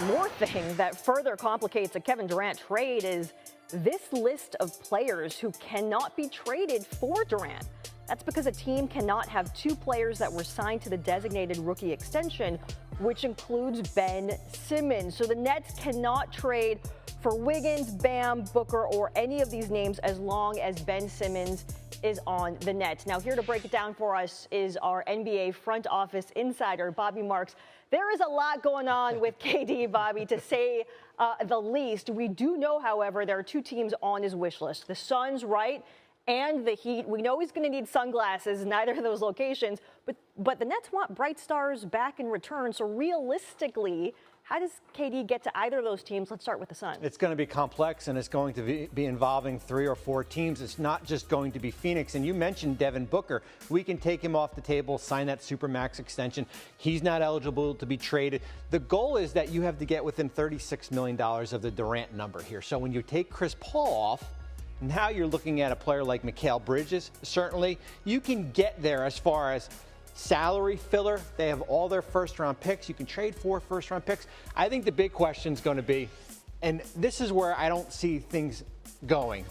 more thing that further complicates a Kevin Durant trade is this list of players who cannot be traded for Durant. That's because a team cannot have two players that were signed to the designated rookie extension, which includes Ben Simmons. So the Nets cannot trade for Wiggins, Bam, Booker, or any of these names as long as Ben Simmons is on the Nets. Now, here to break it down for us is our NBA front office insider, Bobby Marks. There is a lot going on with KD, Bobby, to say the least. We do know, however, there are two teams on his wish list. The Suns, right, and the Heat. We know he's going to need sunglasses in neither of those locations, but the Nets want bright stars back in return. So realistically, how does KD get to either of those teams? Let's start with the Suns. It's going to be complex, and it's going to be involving 3 or 4 teams. It's not just going to be Phoenix. And you mentioned Devin Booker. We can take him off the table, sign that Supermax extension. He's not eligible to be traded. The goal is that you have to get within $36 million of the Durant number here. So when you take Chris Paul off, now you're looking at a player like Mikal Bridges. Certainly, you can get there as far as salary filler. They have all their first-round picks. You can trade 4 first-round picks. I think the big question is going to be, and this is where I don't see things going,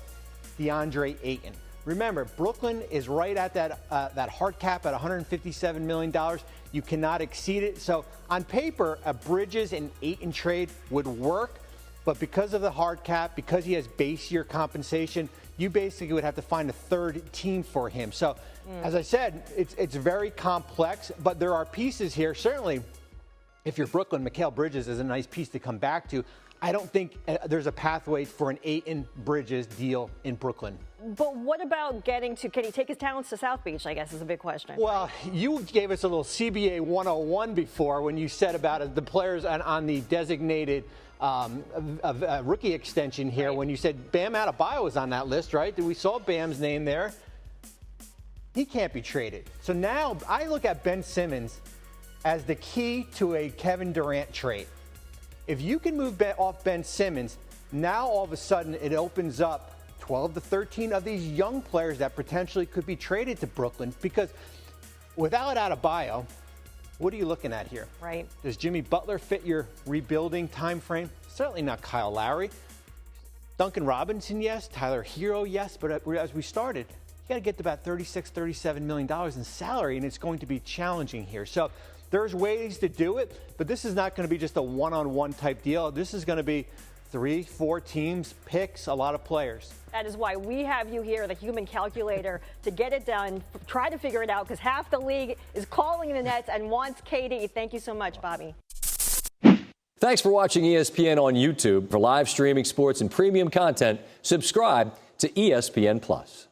DeAndre Ayton. Remember, Brooklyn is right at that hard cap at $157 million. You cannot exceed it. So on paper, a Bridges and Ayton trade would work. But because of the hard cap, because he has base year compensation, you basically would have to find a third team for him. So, as I said, it's very complex, but there are pieces here. Certainly, if you're Brooklyn, Mikal Bridges is a nice piece to come back to. I don't think there's a pathway for an Ayton-Bridges deal in Brooklyn. But what about can he take his talents to South Beach, I guess, is a big question. Well, you gave us a little CBA 101 before when you said about the players on the designated rookie extension here, right, when you said Bam Adebayo was on that list, right? We saw Bam's name there. He can't be traded. So now I look at Ben Simmons as the key to a Kevin Durant trade. If you can move off Ben Simmons, now all of a sudden it opens up 12 to 13 of these young players that potentially could be traded to Brooklyn, because without Adebayo, what are you looking at here? Right. Does Jimmy Butler fit your rebuilding time frame? Certainly not Kyle Lowry. Duncan Robinson, yes. Tyler Hero, yes. But as we started, you got to get to about $36, $37 million in salary, and it's going to be challenging here. So there's ways to do it, but this is not going to be just a one-on-one type deal. This is going to be 3, 4 teams, picks, a lot of players. That is why we have you here, the human calculator, to get it done. Try to figure it out, because half the league is calling the Nets and wants KD. Thank you so much, Bobby. Thanks for watching ESPN on YouTube. For live streaming sports and premium content, subscribe to ESPN+.